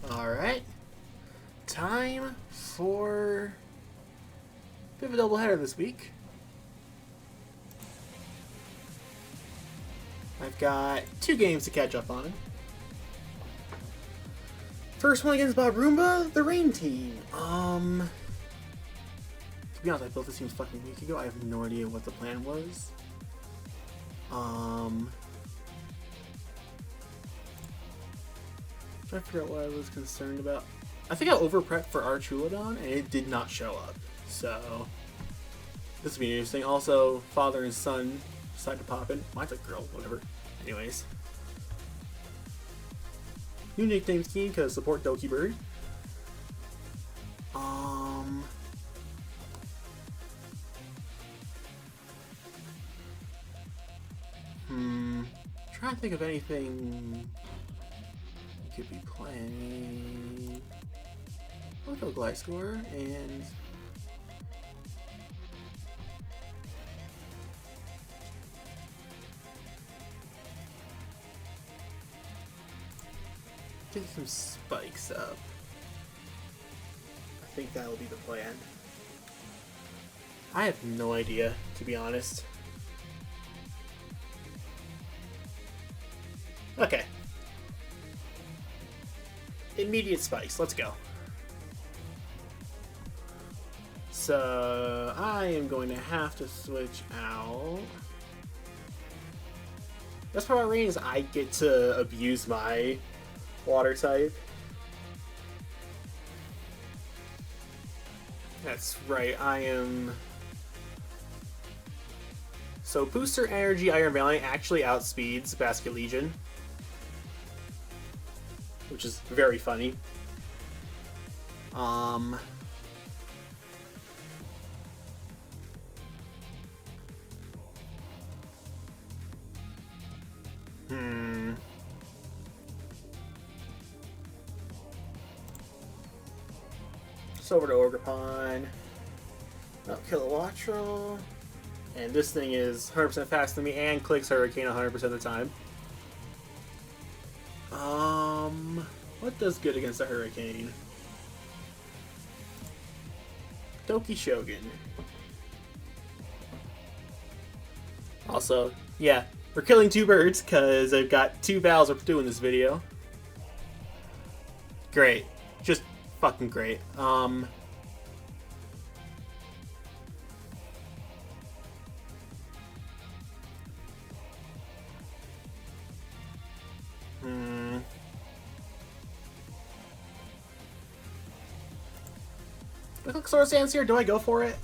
Alright. Time for a bit of a doubleheader this week. I've got 2 games to catch up on. First one against bobrumba, the Rain team. To be honest, I built this team fucking week ago. I have no idea what the plan was. Trying to figure out what I was concerned about. I think I over-prepped for Archulodon, and it did not show up. So, this will be interesting. Also, father and son decided to pop in. Mine's a girl, whatever. Anyways. New nickname scheme, because support Doki Bird. Trying to think of anything you could be playing. I'll go Gliscor and get some spikes up. I think that will be the plan. I have no idea, to be honest. Okay. Immediate spikes. Let's go. So, I am going to have to switch out. That's part of my rain is I get to abuse my water type. That's right, I am... So, Booster Energy Iron Valiant actually outspeeds Basket Legion, which is very funny. So over to Ogerpon. I'll kill a Wattrel. And this thing is 100% faster than me and clicks Hurricane 100% of the time. What does good against a Hurricane? Doki Shogun. Also, yeah, we're killing 2 birds because I've got 2 battles we're doing this video. Great. Just fucking great. Do I click Sword Stance here? Do I go for it?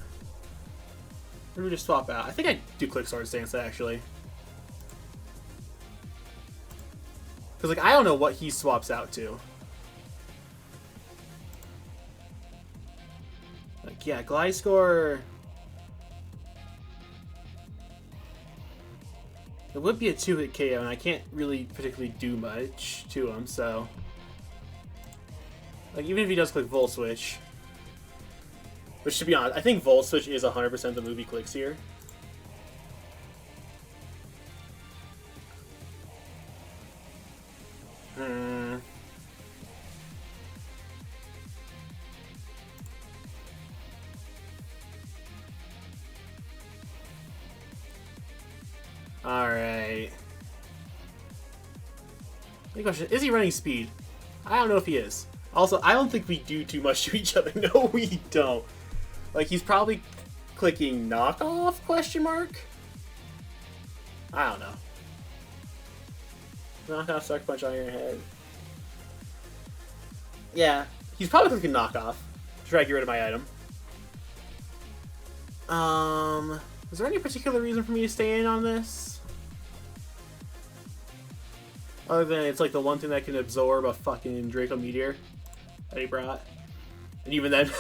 Or do we just swap out? I think I do click Sword Stance, actually. Because, like, I don't know what he swaps out to. Like, yeah, Gliscor... It would be a 2-hit KO, and I can't really particularly do much to him, so... Like, even if he does click Volt Switch... Which, to be honest, I think Volt Switch is 100% the movie clicks here. Alright. Big question, is he running speed? I don't know if he is. Also, I don't think we do too much to each other. No, we don't. Like, he's probably clicking knockoff, question mark? I don't know. Knockoff, Sucker Punch, Iron Head. Yeah, he's probably clicking knockoff to try to get rid of my item. Is there any particular reason for me to stay in on this? Other than it's like the one thing that can absorb a fucking Draco Meteor that he brought. And even then...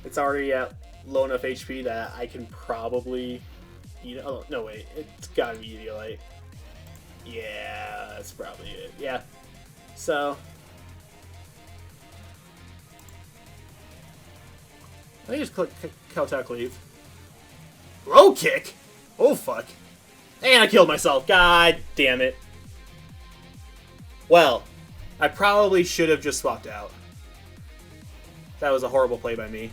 It's already at low enough HP that I can probably eat it. Oh, no, wait. It's gotta be Eviolite. Yeah, that's probably it. Yeah. So. I think just click Kowtow Cleave. Row kick? Oh, fuck. And I killed myself. God damn it. Well, I probably should have just swapped out. That was a horrible play by me.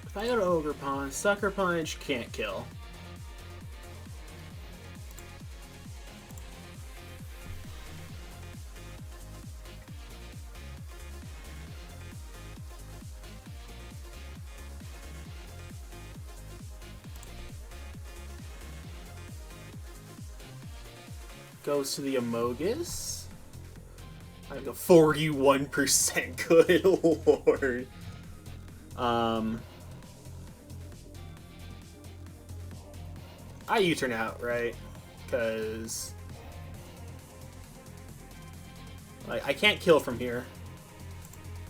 If I go to Ogre Pawn, Sucker Punch can't kill. Goes to the Amogus. I have a 41%. Good lord. I U-turn out, right? Because like I can't kill from here.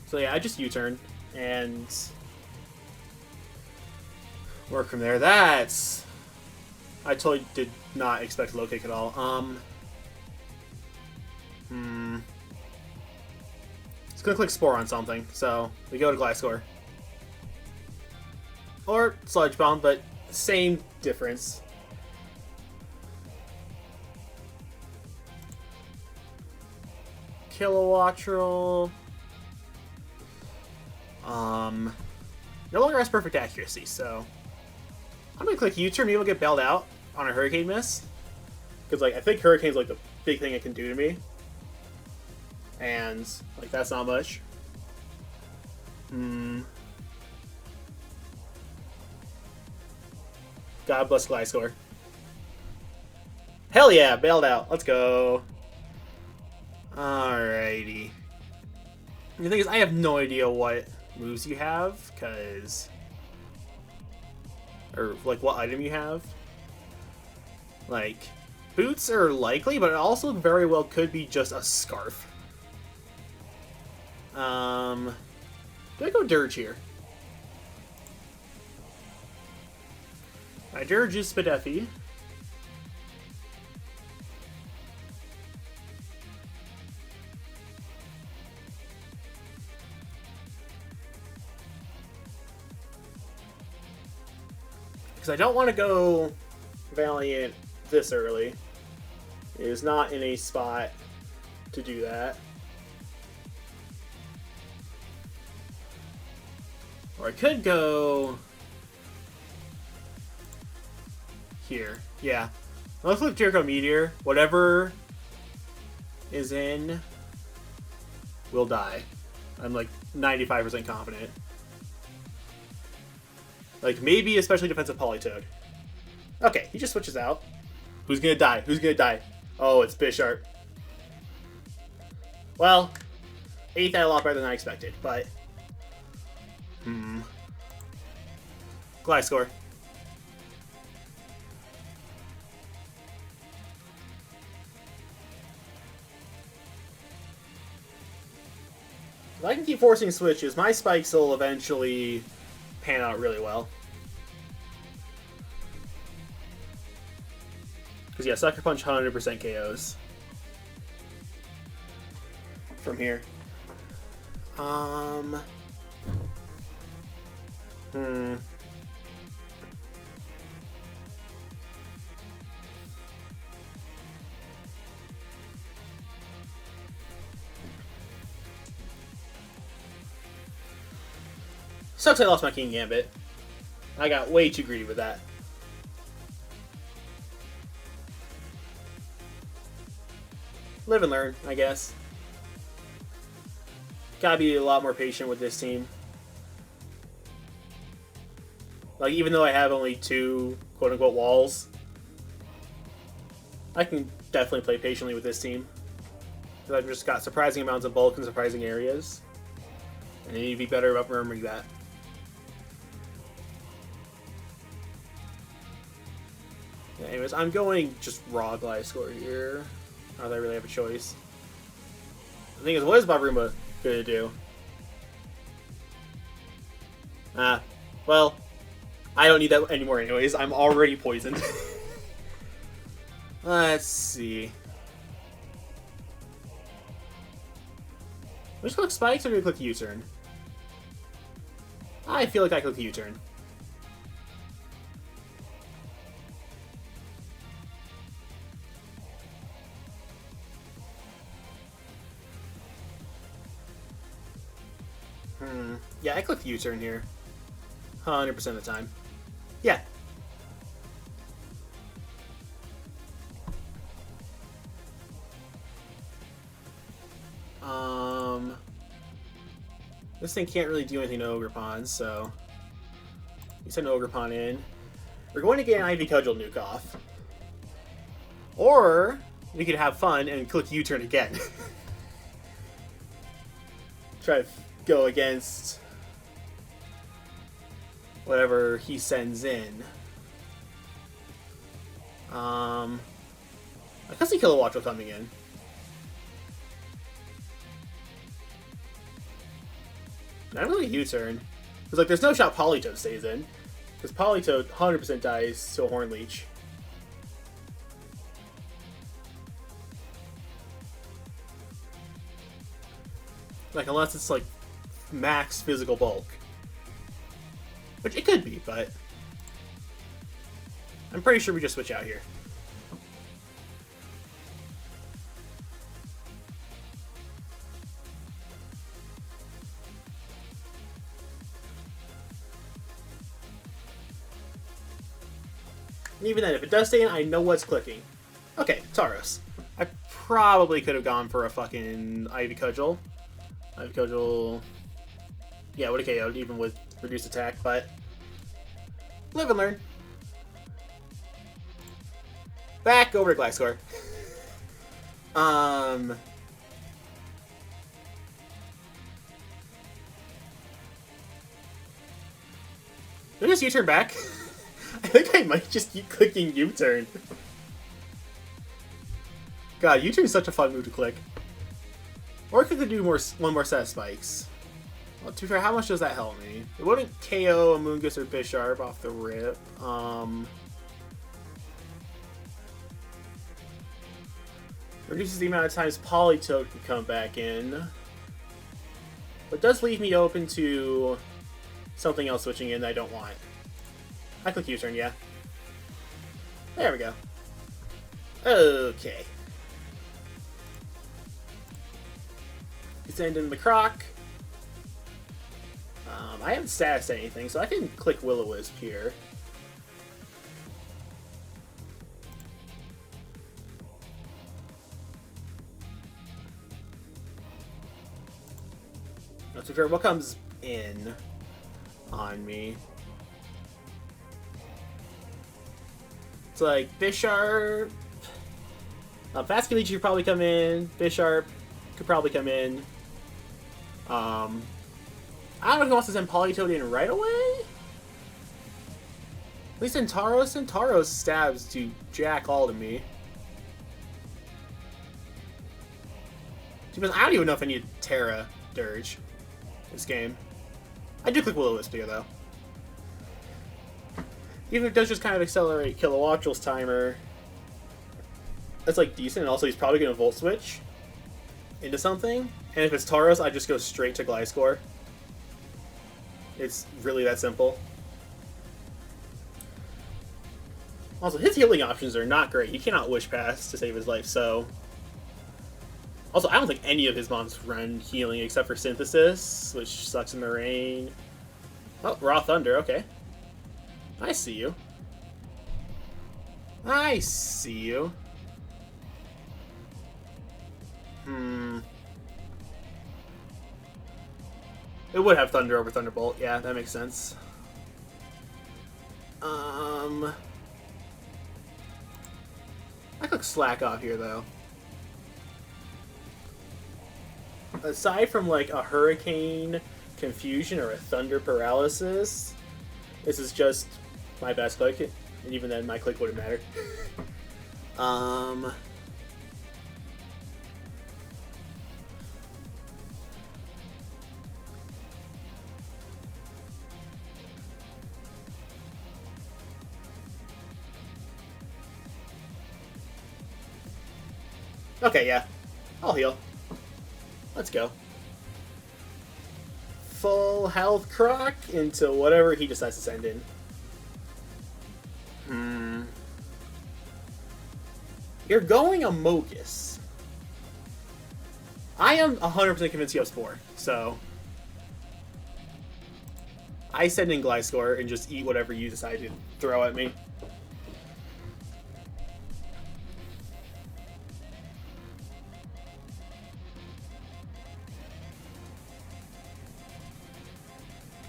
So yeah, I just U-turn and work from there. That's... I totally did not expect low kick at all. It's gonna click Spore on something, so we go to Gliscor. Or Sludge Bomb, but same difference. Kilowattrel. No longer has perfect accuracy, so I'm gonna click U-turn. Maybe we'll get bailed out on a Hurricane Miss, because like I think Hurricane's like the big thing it can do to me, and like that's not much. God bless Gliscor. Hell yeah, bailed out. Let's go. Alrighty. The thing is, I have no idea what moves you have, because... Or, like, what item you have. Like, boots are likely, but it also very well could be just a scarf. Do I go Dirge here? My Dirge is Spadeffi. Because I don't want to go Valiant this early. It is not in a spot to do that. Or I could go here. Yeah. Let's look Jericho Meteor. Whatever is in will die. I'm like 95% confident. Like, maybe especially defensive Polytoad. Okay, he just switches out. Who's gonna die? Who's gonna die? Oh, it's Bisharp. Well, 8th a lot better than I expected, but... Gliscor. If I can keep forcing switches, my spikes will eventually pan out really well. Because yeah, Sucker Punch 100% KOs from here. Sucks I lost my King Gambit. I got way too greedy with that. Live and learn, I guess. Gotta be a lot more patient with this team. Like, even though I have only 2 quote-unquote walls, I can definitely play patiently with this team. Because I've just got surprising amounts of bulk in surprising areas. And I need to be better about remembering that. Anyways, I'm going just raw Gliscor here. Not that I really have a choice. The thing is, what is bobrumba gonna do? Well, I don't need that anymore anyways. I'm already poisoned. Let's see. We just click spikes or do we click U-turn? I feel like I click the U-turn. Yeah, I click the U-turn here. 100% of the time. Yeah. This thing can't really do anything to Ogre Pawn, so we send Ogre Pawn in. We're going to get an Ivy Cudgel nuke off. Or we could have fun and click U-turn again. Try to go against whatever he sends in. I can see Kilowattrel coming in. Not really a U-turn. Because, like, there's no shot Politoed stays in. Because Politoed 100% dies to a Horn Leech. Like, unless it's, like, max physical bulk. Which it could be, but I'm pretty sure we just switch out here. And even then, if it does stay in, I know what's clicking. Okay, Tauros. I probably could have gone for a fucking Ivy Cudgel. Ivy Cudgel... Yeah, would have KO'd even with reduced attack, but... Live and learn. Back over to Gliscor. Did I just U-turn back? I think I might just keep clicking U-turn. God, U-turn is such a fun move to click. Or I could do one more set of spikes. Well, to be fair, how much does that help me? It wouldn't KO a Moongus or Bisharp off the rip. Reduces the amount of times Politoed can come back in. But does leave me open to something else switching in that I don't want. I click U-turn, yeah. There we go. Okay. Send in the Croc. I haven't statused anything, so I can click Will-O-Wisp here. Not too sure what comes in on me. It's like Bisharp. Fast Leech should probably come in. Bisharp could probably come in. I don't know if he wants to send Politoed in right away. At least in Tauros stabs do jack all to me. Because I don't even know if I need Terra Dirge this game. I do click Will-O-Wisp here, though. Even if it does just kind of accelerate Kilowattrel's timer, that's like decent, and also he's probably going to Volt Switch into something. And if it's Tauros, I just go straight to Gliscor. It's really that simple. Also, his healing options are not great. He cannot Wish Pass to save his life, so... Also, I don't think any of his mons run healing except for Synthesis, which sucks in the rain. Oh, Raw Thunder, okay. I see you. I see you. It would have Thunder over Thunderbolt. Yeah, that makes sense. I could slack off here, though. Aside from, like, a Hurricane Confusion or a Thunder Paralysis, this is just my best click. And even then, my click wouldn't matter. Okay, yeah. I'll heal. Let's go. full health Croc into whatever he decides to send in. You're going Amogus. I am 100% convinced you have Spore, so I send in Gliscor and just eat whatever you decide to throw at me.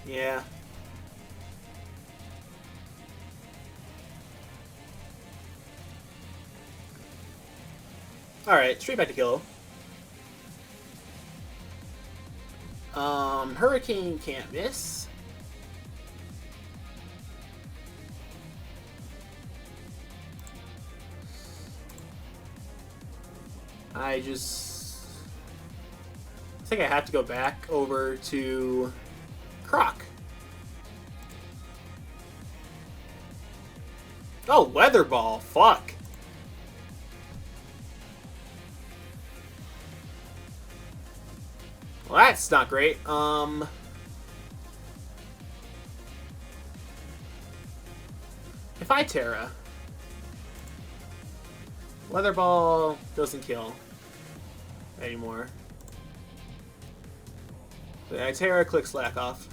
Yeah. Alright, straight back to kill. Hurricane can't miss. I think I have to go back over to Croc. Oh, Weather Ball. Fuck. Well, that's not great. If I Terra, Weather Ball doesn't kill anymore. So I Terra, click Slack off.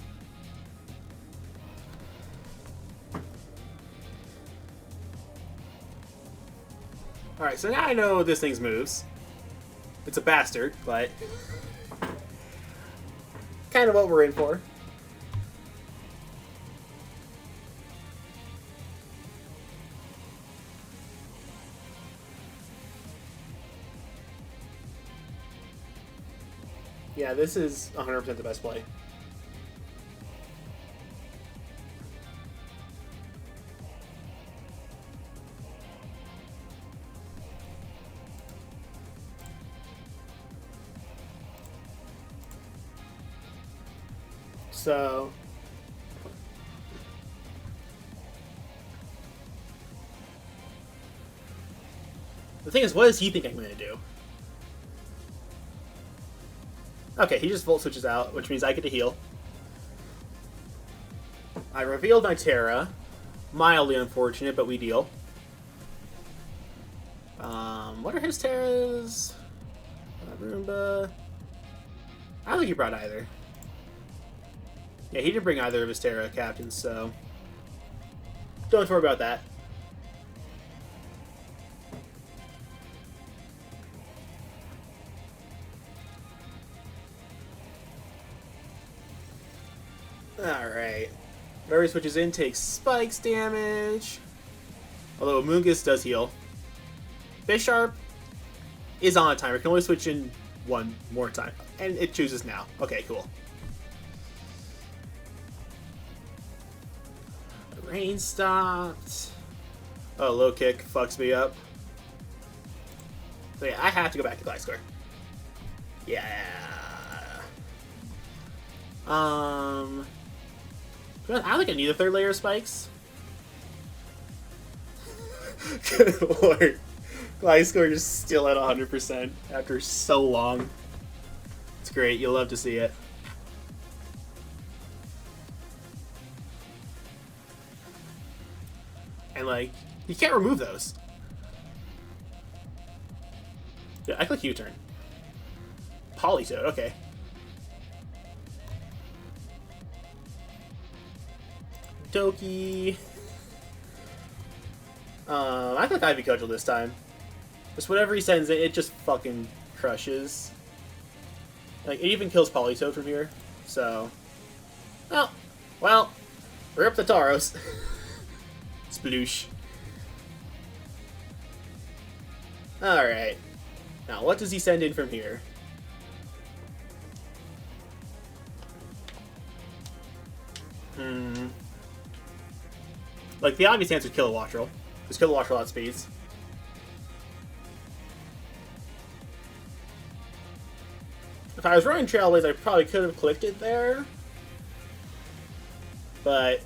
Alright, so now I know this thing's moves. It's a bastard, but kind of what we're in for. Yeah, this is 100% the best play. So the thing is, what does he think I'm going to do? Okay, he just Volt Switches out, which means I get to heal. I revealed my Terra. Mildly unfortunate, but we deal. What are his Terras? Bobrumba. I don't think he brought either. Yeah, he didn't bring either of his Terra captains, so don't worry about that. Alright. Whenever he switches in, takes spikes damage. Although Amogus does heal. Bisharp is on a timer. Can only switch in one more time. And it chooses now. Okay, cool. The rain stopped. Oh, low kick fucks me up. So yeah, I have to go back to Gliscor. Yeah. I don't think I need a third layer of spikes. Good lord. Gliscor is still at 100% after so long. It's great. You'll love to see it. And, like, you can't remove those. Yeah, I click U-turn. Politoed, okay. Doki. I click Ivy Cudgel this time. Just whatever he sends in, it just fucking crushes. Like, it even kills Politoed from here. So, well, rip the Tauros. Sploosh. Alright. Now, what does he send in from here? Like, the obvious answer is Kilowattrel. Because Kilowattrel outspeeds. If I was running Trailblaze, I probably could have clicked it there. But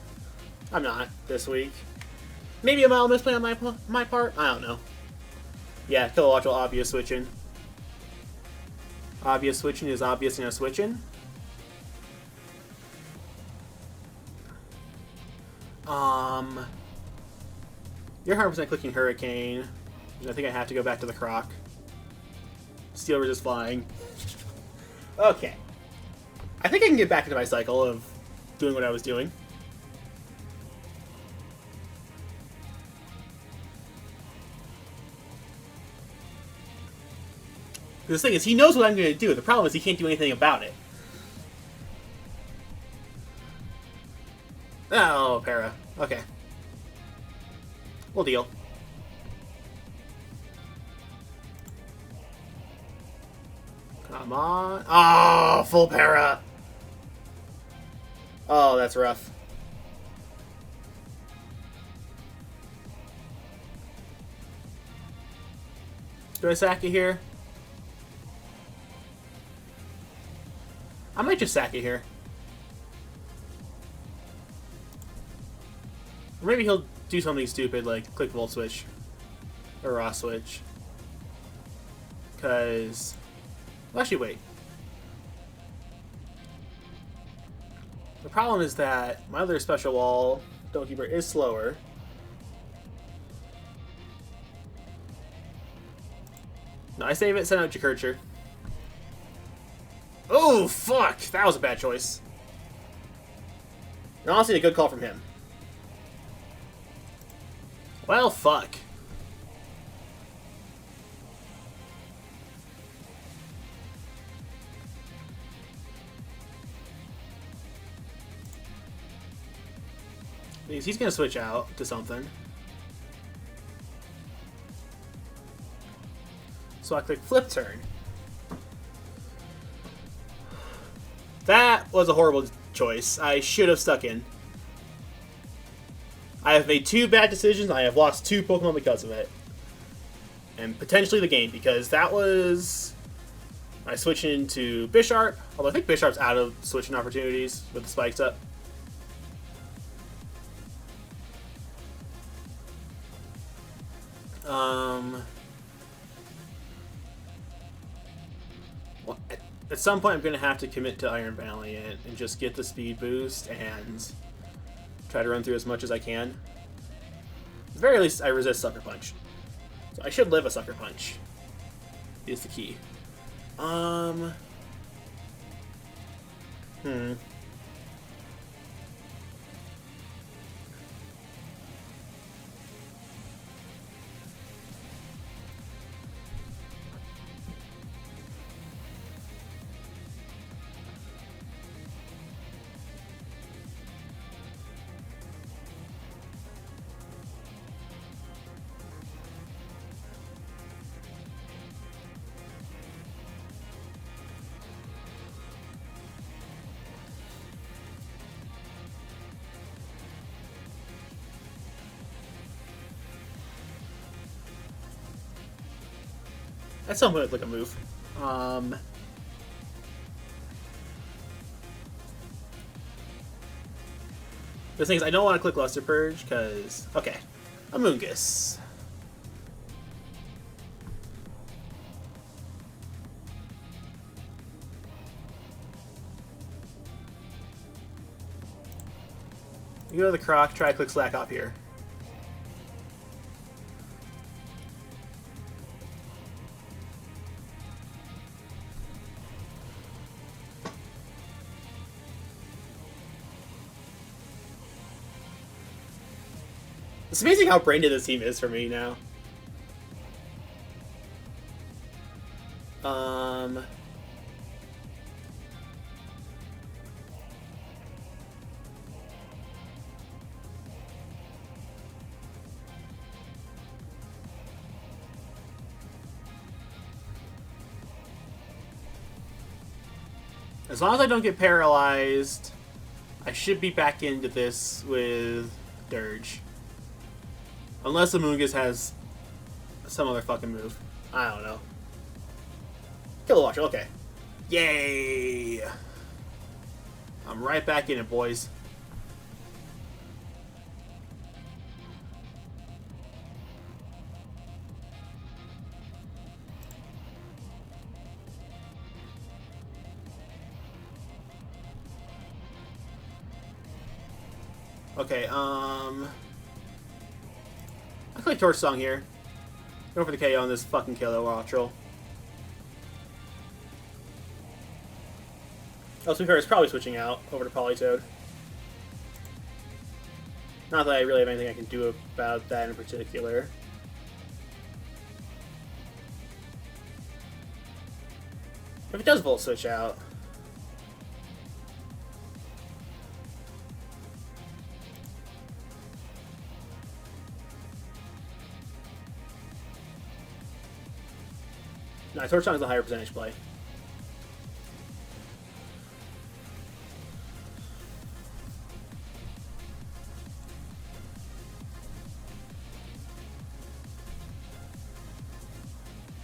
I'm not this week. Maybe a mild misplay on my part? I don't know. Yeah, Kilowattrel obvious switching. Obvious switching is obvious in a switching. You're 100% clicking Hurricane. I think I have to go back to the Croc. Steel resist flying. Okay. I think I can get back into my cycle of doing what I was doing. The thing is, he knows what I'm going to do. The problem is he can't do anything about it. Oh, para. Okay. We'll deal. Come on. Oh, full para. Oh, that's rough. Do I sack it here? I might just sack it here. Or maybe he'll do something stupid like click Volt Switch. Or Raw Switch. Because... Well, actually, wait. The problem is that my other special wall, Donkeyber, is slower. No, I save it, send out Jakurcher. Oh, fuck! That was a bad choice. And honestly, a good call from him. Well, fuck. Because he's going to switch out to something. So I click Flip Turn. That was a horrible choice. I should have stuck in. I have made 2 bad decisions. I have lost 2 Pokemon because of it. And potentially the game, because that was... I switch into Bisharp. Although I think Bisharp's out of switching opportunities with the spikes up. Well, at some point I'm going to have to commit to Iron Valiant and just get the speed boost and try to run through as much as I can. At the very least, I resist Sucker Punch. So I should live a Sucker Punch. Is the key. At some point, I'd like a move. The thing is, I don't want to click Luster Purge, because... Okay. Amoonguss. You go to the Croc, try to click Slack off here. It's amazing how brain dead this team is for me now. As long as I don't get paralyzed, I should be back into this with Dirge. Unless Amoonguss has some other fucking move. I don't know. Kilowatcher, okay. Yay! I'm right back in it, boys. Okay, I click Torch Song here. Go for the KO on this fucking killer Wattrel. Oh, to be fair, it's probably switching out over to Politoed. Not that I really have anything I can do about that in particular. If it does Volt Switch out... No, Torch Song is a higher percentage play.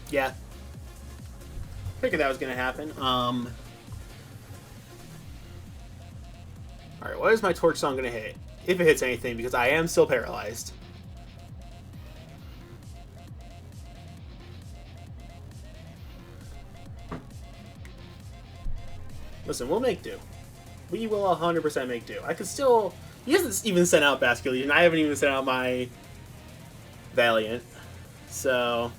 Yeah. Figured that was going to happen. Alright, what is my Torch Song going to hit? If it hits anything, because I am still paralyzed. Listen, we'll make do. We will 100% make do. I could still... He hasn't even sent out Basculete, and I haven't even sent out my Valiant. So...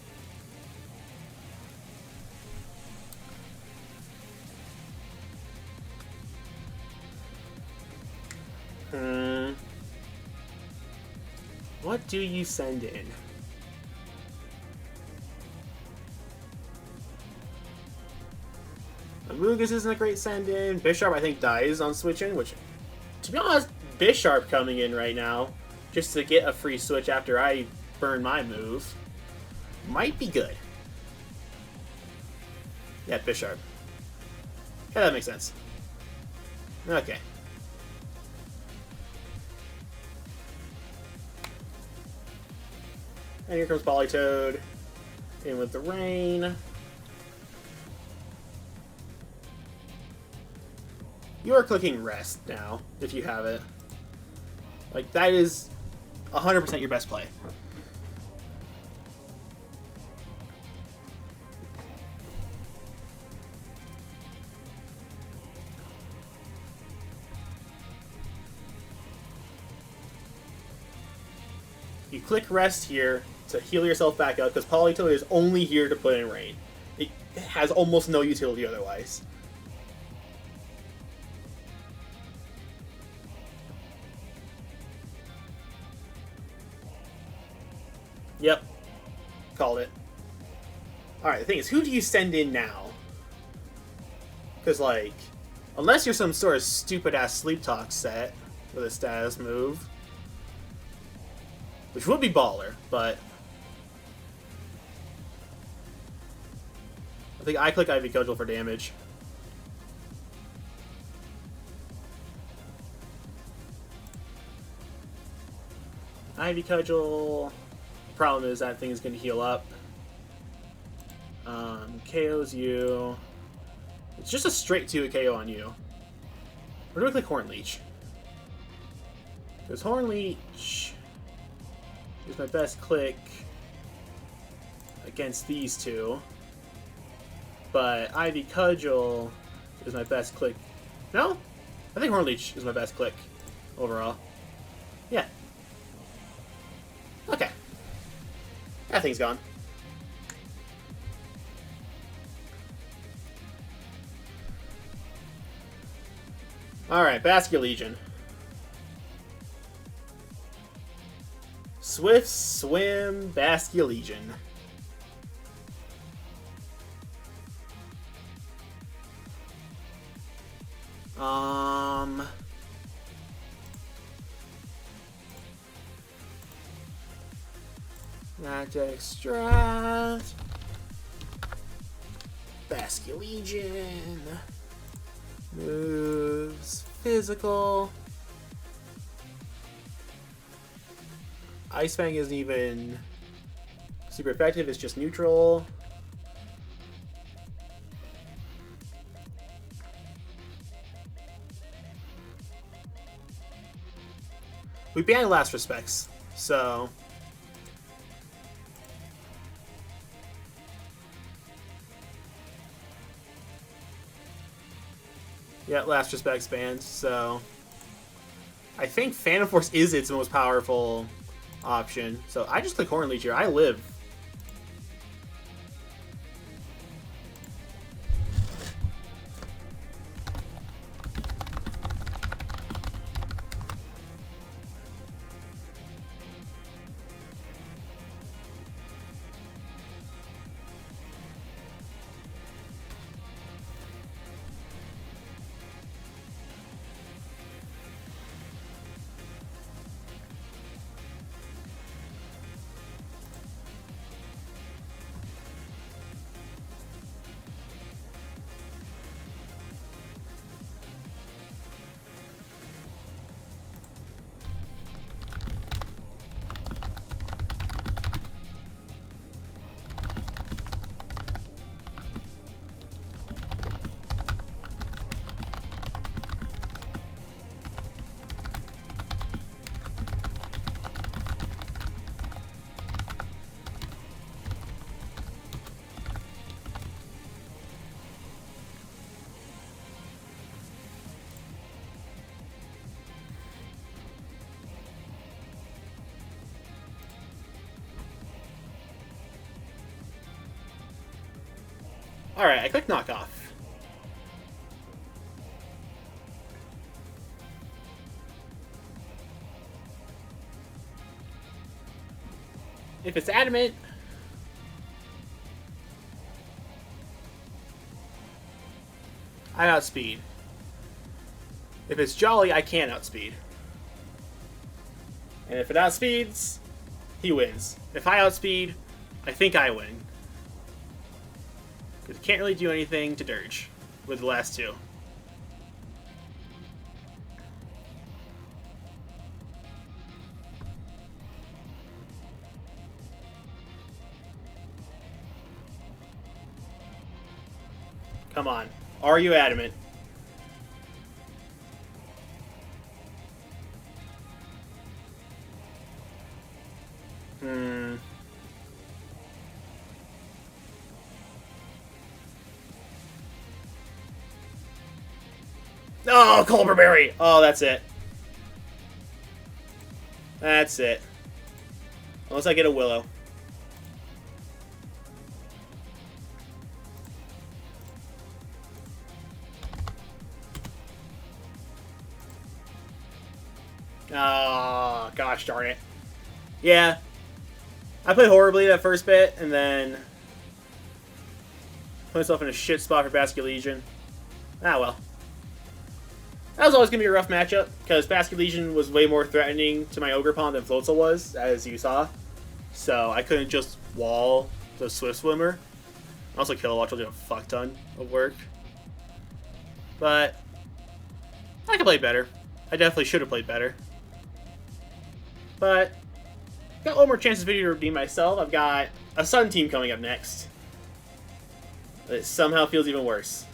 What do you send in? Amoonguss isn't a great send-in. Bisharp, I think, dies on switching, which, to be honest, Bisharp coming in right now, just to get a free switch after I burn my move, might be good. Yeah, Bisharp. Yeah, that makes sense. Okay. And here comes Politoed. In with the rain. You are clicking rest now, if you have it. Like, that is 100% your best play. You click rest here to heal yourself back up, because Politoed is only here to put in rain. It has almost no utility otherwise. Yep. Called it. Alright, the thing is, who do you send in now? Because, like, unless you're some sort of stupid-ass Sleep Talk set with a status move, which would be baller, but I think I click Ivy Cudgel for damage. Ivy Cudgel. Problem is that thing is going to heal up. KOs you. It's just a straight 2 KO on you. Or do I click Horn Leech? Because Horn Leech is my best click against these two. But Ivy Cudgel is my best click. No? I think Horn Leech is my best click overall. Yeah. Okay. That thing's gone. Alright, Basculegion. Swift Swim Basculegion. Magic Strat. Basculegion. Moves. Physical. Ice Fang isn't even super effective, it's just neutral. We banned Last Respects, so... Yeah, Last Respects banned, so... I think Phantom Force is its most powerful option. So I just click Horn Leech here. I live. Alright, I click Knockoff. If it's Adamant, I outspeed. If it's Jolly, I can't outspeed. And if it outspeeds, he wins. If I outspeed, I think I win. Because it can't really do anything to Dirge with the last two. Come on. Are you adamant? Oh, Culberberry! Oh, that's it. That's it. Unless I get a Willow. Oh, gosh darn it. Yeah. I played horribly that first bit, and then put myself in a shit spot for Basket Legion. Ah, well. That was always going to be a rough matchup, because Basket Legion was way more threatening to my Ogerpon than Floatzel was, as you saw. So I couldn't just wall the Swift Swimmer. Also, Kilowatch will do a fuck ton of work. But I could play better. I definitely should have played better. But got a little more chances video to redeem myself. I've got a Sun team coming up next. It somehow feels even worse.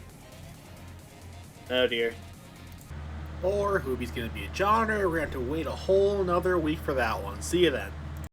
Oh dear. Or Hoobie's going to be a Johnner. We're going to have to wait a whole another week for that one. See you then.